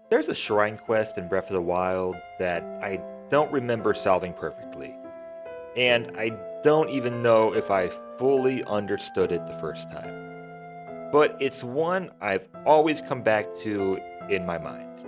There's a shrine quest in Breath of the Wild that I don't remember solving perfectly, and I don't even know if I fully understood it the first time. But it's one I've always come back to in my mind.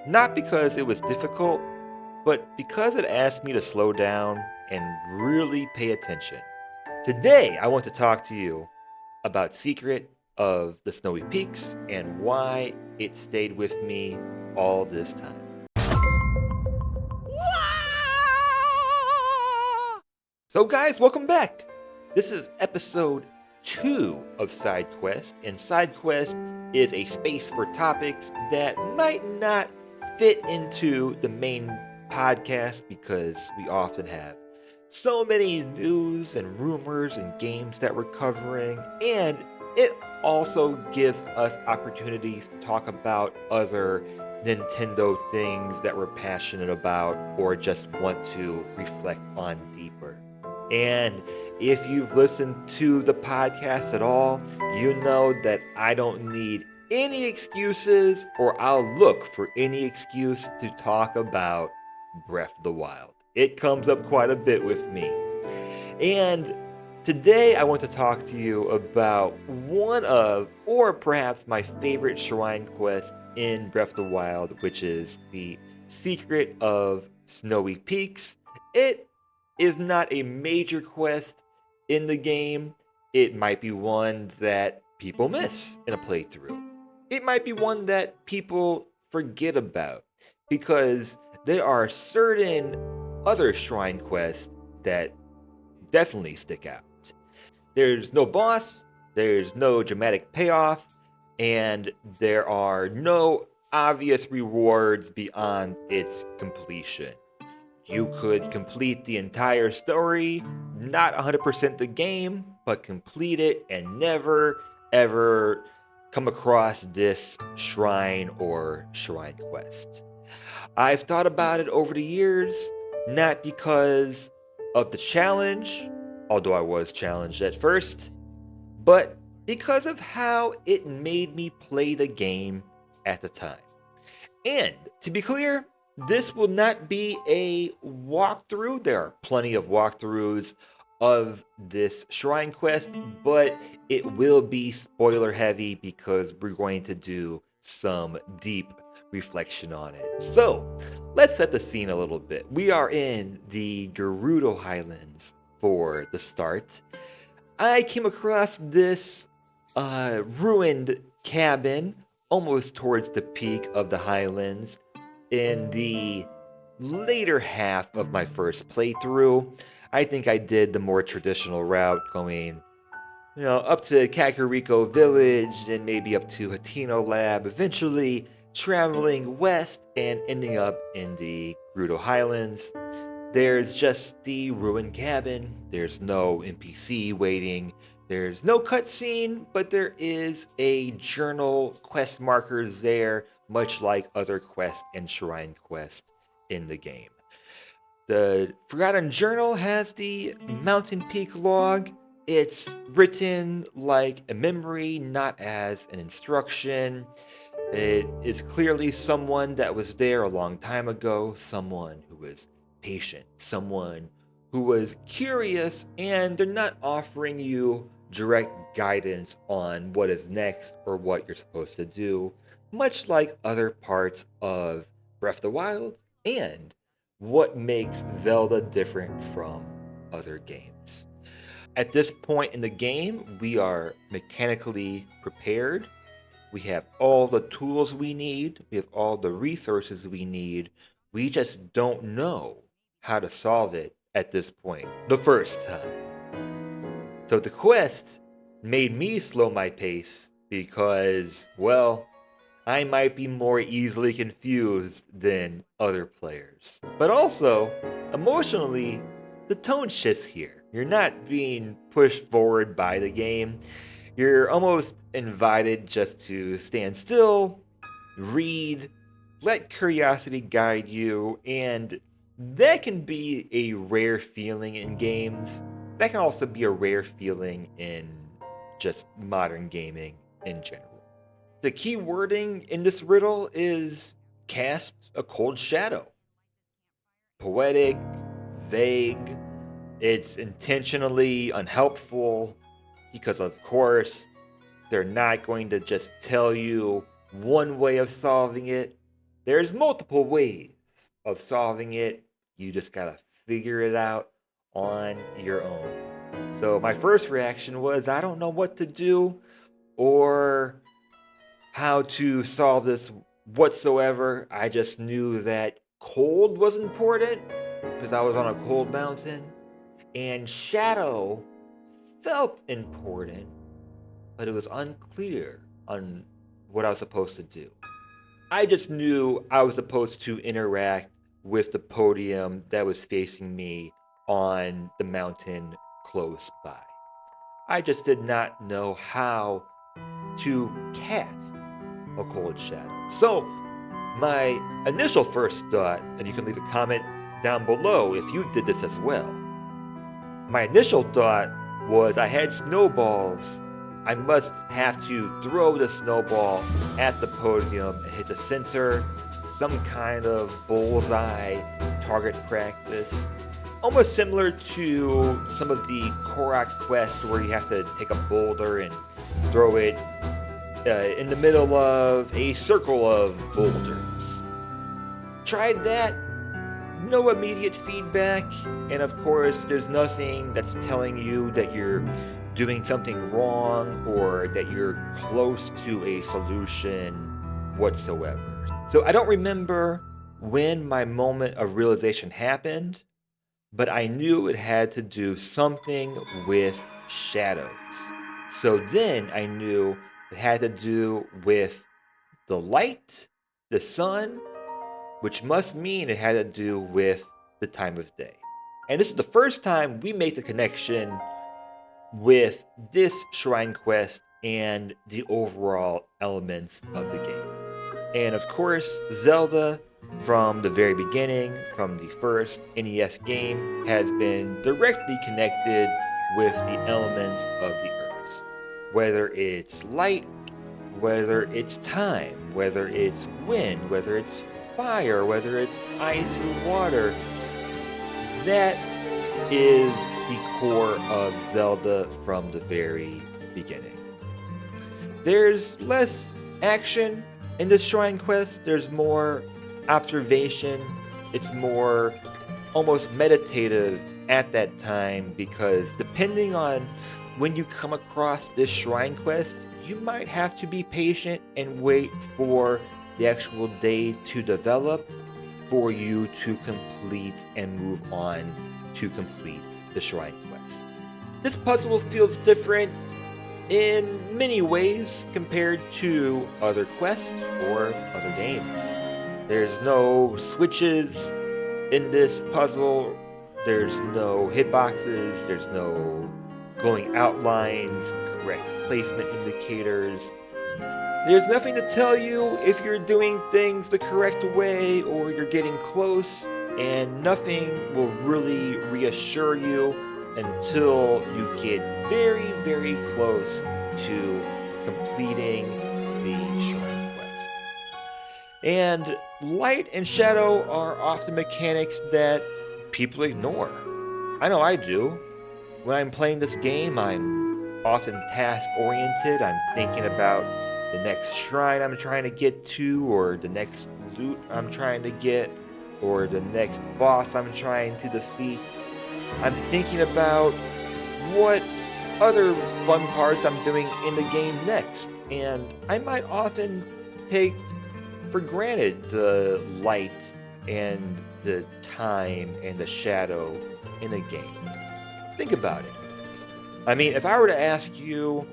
Not because it was difficult, but because it asked me to slow down and really pay attention. Today, I want to talk to you about Secret of the Snowy Peaks and why it stayed with me all this time. So, guys, welcome back. This is episode 2 of Side Quest, and Side Quest is a space for topics that might not fit into the main podcast because we often have so many news and rumors and games that we're covering, and it also gives us opportunities to talk about other Nintendo things that we're passionate about or just want to reflect on deeper. And if you've listened to the podcast at all, you know that I don't need any excuses or I'll look for any excuse to talk about Breath of the Wild. It comes up quite a bit with me. And today I want to talk to you about one of, or perhaps my favorite shrine quest in Breath of the Wild, which is the Secret of Snowy Peaks. It is not a major quest in the game. It might be one that people miss in a playthrough. It might be one that people forget about because there are certain other shrine quests that definitely stick out. There's no boss, there's no dramatic payoff, and there are no obvious rewards beyond its completion. You could complete the entire story, not 100% the game, but complete it and never ever come across this shrine or shrine quest. I've thought about it over the years, not because of the challenge, although I was challenged at first, but because of how it made me play the game at the time. And to be clear, this will not be a walkthrough. There are plenty of walkthroughs of this shrine quest, but it will be spoiler heavy because we're going to do some deep reflection on it. So, let's set the scene a little bit. We are in the Gerudo Highlands for the start. I came across this ruined cabin almost towards the peak of the Highlands in the later half of my first playthrough. I think I did the more traditional route going, up to Kakariko Village and maybe up to Hatino Lab, eventually traveling west and ending up in the Gerudo Highlands. There's just the ruined cabin. There's no NPC waiting. There's no cutscene, but there is a journal quest markers there, much like other quest and shrine quests in the game. The Forgotten Journal has the Mountain Peak log. It's written like a memory, not as an instruction. It is clearly someone that was there a long time ago, someone who was patient, someone who was curious, and they're not offering you direct guidance on what is next or what you're supposed to do, much like other parts of Breath of the Wild and what makes Zelda different from other games. At this point in the game, we are mechanically prepared. We have all the tools we need, we have all the resources we need. We just don't know how to solve it at this point the first time. So the quest made me slow my pace because, well, I might be more easily confused than other players. But also, emotionally, the tone shifts here. You're not being pushed forward by the game. You're almost invited just to stand still, read, let curiosity guide you, and that can be a rare feeling in games. That can also be a rare feeling in just modern gaming in general. The key wording in this riddle is cast a cold shadow. Poetic, vague, it's intentionally unhelpful because, of course, they're not going to just tell you one way of solving it. There's multiple ways of solving it. You just gotta figure it out on your own. So my first reaction was, I don't know what to do or how to solve this whatsoever. I just knew that cold was important because I was on a cold mountain, and shadow felt important, but it was unclear on what I was supposed to do. I just knew I was supposed to interact with the podium that was facing me on the mountain close by. I just did not know how to cast a cold shadow. So, my initial first thought, and you can leave a comment down below if you did this as well. My initial thought was I had snowballs. I must have to throw the snowball at the podium and hit the center, some kind of bullseye target practice. Almost similar to some of the Korok quests where you have to take a boulder and throw it in the middle of a circle of boulders. Tried that, no immediate feedback, and of course, there's nothing that's telling you that you're doing something wrong or that you're close to a solution whatsoever. So I don't remember when my moment of realization happened, but I knew it had to do something with shadows. So then I knew it had to do with the light, the sun, which must mean it had to do with the time of day. And this is the first time we make the connection with this shrine quest and the overall elements of the game. And of course, Zelda, from the very beginning, from the first NES game, has been directly connected with the elements of the earth. Whether it's light, whether it's time, whether it's wind, whether it's fire, whether it's ice or water, that is the core of Zelda from the very beginning. There's less action in the Shrine Quest, there's more observation, it's more almost meditative at that time because depending on when you come across this Shrine Quest, you might have to be patient and wait for the actual day to develop for you to complete and move on to complete the Shrine Quest. This puzzle feels different in many ways compared to other quests or other games. There's no switches in this puzzle, there's no hitboxes, there's no glowing outlines, correct placement indicators. There's nothing to tell you if you're doing things the correct way or you're getting close, and nothing will really reassure you until you get very, very close to completing the Shrine Quest. And light and shadow are often mechanics that people ignore. I know I do. When I'm playing this game, I'm often task oriented. I'm thinking about the next shrine I'm trying to get to, or the next loot I'm trying to get, or the next boss I'm trying to defeat. I'm thinking about what other fun parts I'm doing in the game next, and I might often take for granted the light and the time and the shadow in a game. Think about it. I mean, if I were to ask you,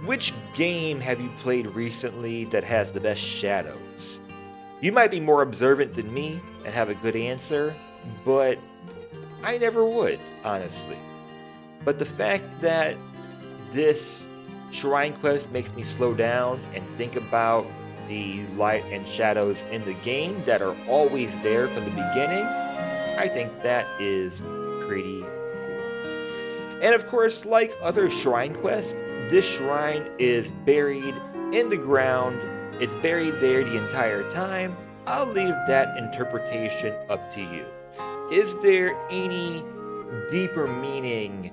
which game have you played recently that has the best shadows? You might be more observant than me and have a good answer, but I never would, honestly. But the fact that this Shrine Quest makes me slow down and think about the light and shadows in the game that are always there from the beginning, I think that is pretty cool. And of course, like other Shrine Quests, this shrine is buried in the ground. It's buried there the entire time, I'll leave that interpretation up to you. Is there any deeper meaning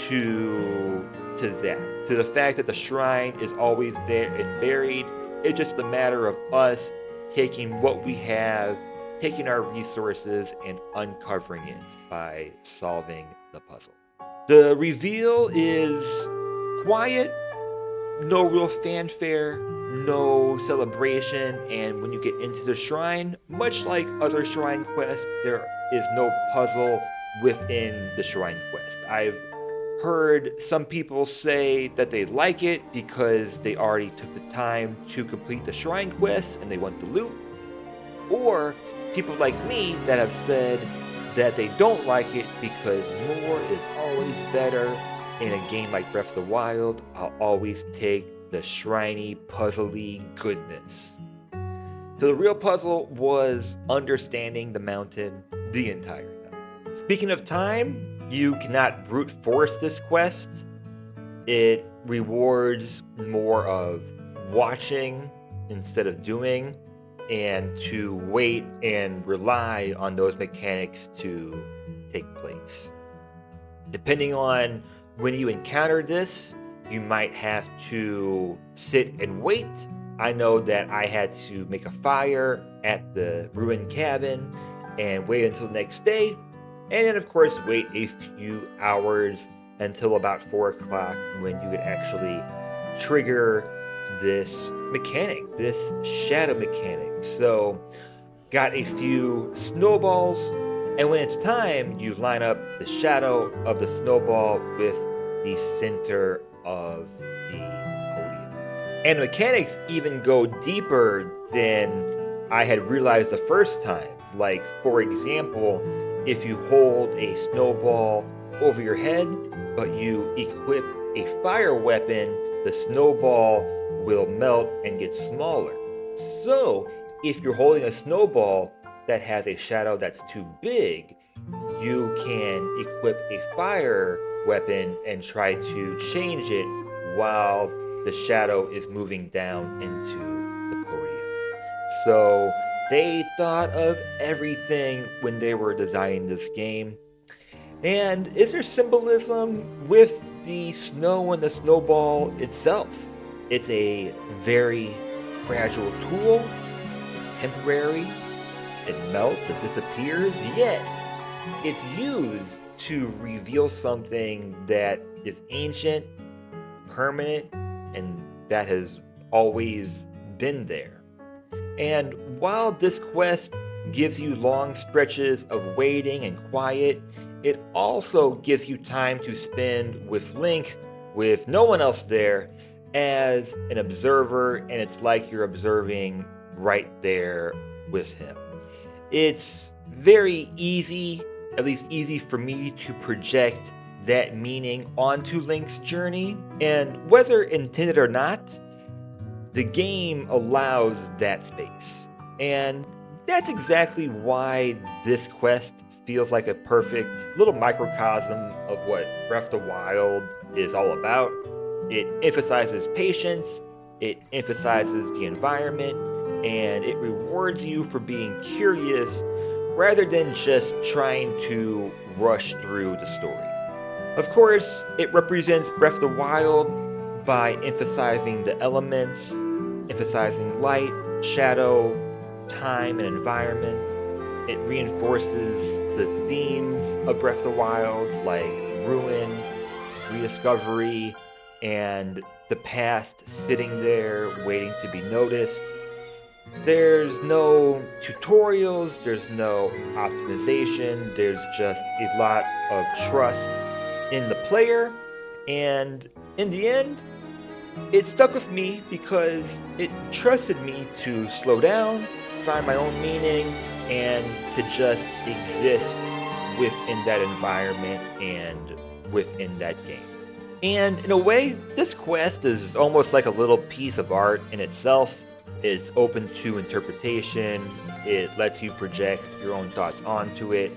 to the fact that the shrine is always there and buried? It's just a matter of us taking what we have, taking our resources, and uncovering it by solving the puzzle. The reveal is quiet, no real fanfare, no celebration, and when you get into the shrine, much like other shrine quests, there is no puzzle within the shrine quest. I've heard some people say that they like it because they already took the time to complete the shrine quest and they want the loot, or people like me that have said that they don't like it because more is always better. In a game like Breath of the Wild, I'll always take the shriny, puzzly goodness. So the real puzzle was understanding the mountain the entire time. Speaking of time, you cannot brute force this quest. It rewards more of watching instead of doing, and to wait and rely on those mechanics to take place. Depending on when you encounter this, you might have to sit and wait. I know that I had to make a fire at the ruined cabin and wait until the next day, and then, of course, wait a few hours until about 4 o'clock when you could actually trigger this mechanic, this shadow mechanic. So, got a few snowballs, and when it's time, you line up the shadow of the snowball with the center of the podium. And the mechanics even go deeper than I had realized the first time. Like, for example, if you hold a snowball over your head, but you equip a fire weapon, the snowball will melt and get smaller. So, if you're holding a snowball that has a shadow that's too big, you can equip a fire weapon and try to change it while the shadow is moving down into the podium. So they thought of everything when they were designing this game. And is there symbolism with the snow and the snowball itself? It's a very fragile tool. It's temporary. It melts, it disappears, yet it's used to reveal something that is ancient, permanent, and that has always been there. And while this quest gives you long stretches of waiting and quiet, it also gives you time to spend with Link, with no one else there, as an observer, and it's like you're observing right there with him. It's very easy, at least easy for me, to project that meaning onto Link's journey, and whether intended or not, the game allows that space. And that's exactly why this quest feels like a perfect little microcosm of what Breath of the Wild is all about. It emphasizes patience, it emphasizes the environment, and it rewards you for being curious rather than just trying to rush through the story. Of course, it represents Breath of the Wild by emphasizing the elements, emphasizing light, shadow, time, and environment. It reinforces the themes of Breath of the Wild, like ruin, rediscovery, and the past sitting there waiting to be noticed. There's no tutorials, there's no optimization, there's just a lot of trust in the player, and in the end, it stuck with me because it trusted me to slow down, find my own meaning, and to just exist within that environment and within that game. And in a way, this quest is almost like a little piece of art in itself. It's open to interpretation, it lets you project your own thoughts onto it,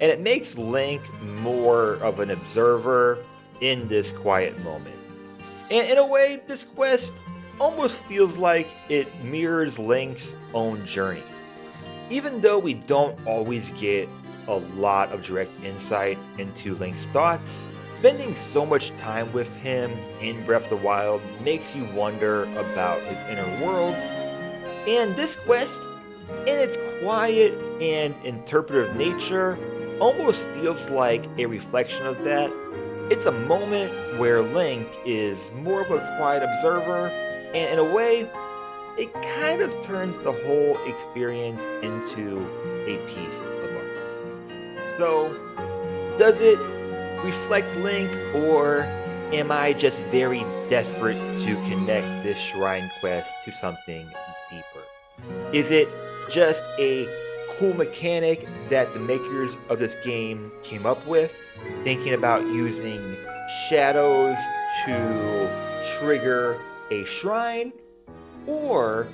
and it makes Link more of an observer in this quiet moment. And in a way, this quest almost feels like it mirrors Link's own journey. Even though we don't always get a lot of direct insight into Link's thoughts, spending so much time with him in Breath of the Wild makes you wonder about his inner world. And this quest, in its quiet and interpretive nature, almost feels like a reflection of that. It's a moment where Link is more of a quiet observer, and in a way, it kind of turns the whole experience into a piece of art. So, does it reflect Link, or am I just very desperate to connect this shrine quest to something deeper? Is it just a cool mechanic that the makers of this game came up with, thinking about using shadows to trigger a shrine? Or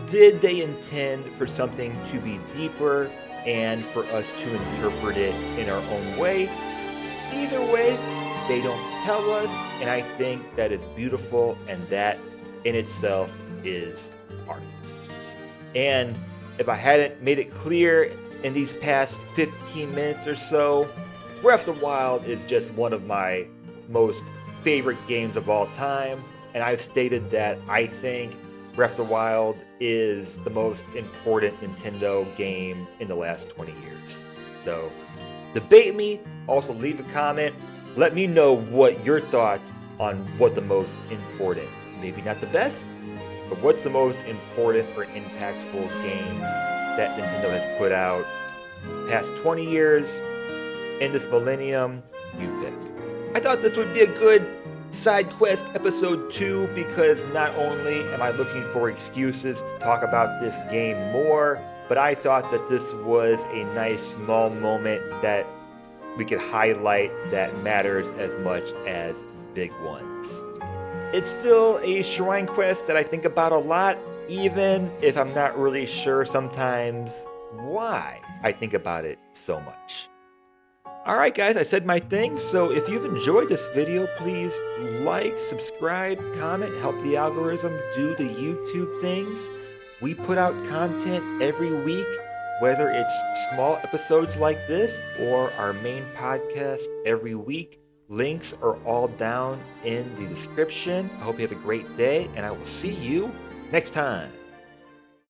did they intend for something to be deeper and for us to interpret it in our own way? Either way, they don't tell us, and I think that is beautiful, and that in itself is art. And if I hadn't made it clear in these past 15 minutes or so, Breath of the Wild is just one of my most favorite games of all time, and I've stated that I think Breath of the Wild is the most important Nintendo game in the last 20 years. So, debate me, also leave a comment. Let me know what your thoughts on what the most important, maybe not the best, but what's the most important or impactful game that Nintendo has put out past 20 years in this millennium? You pick. I thought this would be a good side quest episode 2 because not only am I looking for excuses to talk about this game more, but I thought that this was a nice small moment that we could highlight that matters as much as big ones. It's still a shrine quest that I think about a lot, even if I'm not really sure sometimes why I think about it so much. Alright guys, I said my thing, so if you've enjoyed this video, please like, subscribe, comment, help the algorithm do the YouTube things. We put out content every week, whether it's small episodes like this or our main podcast every week. Links are all down in the description. I hope you have a great day, and I will see you next time.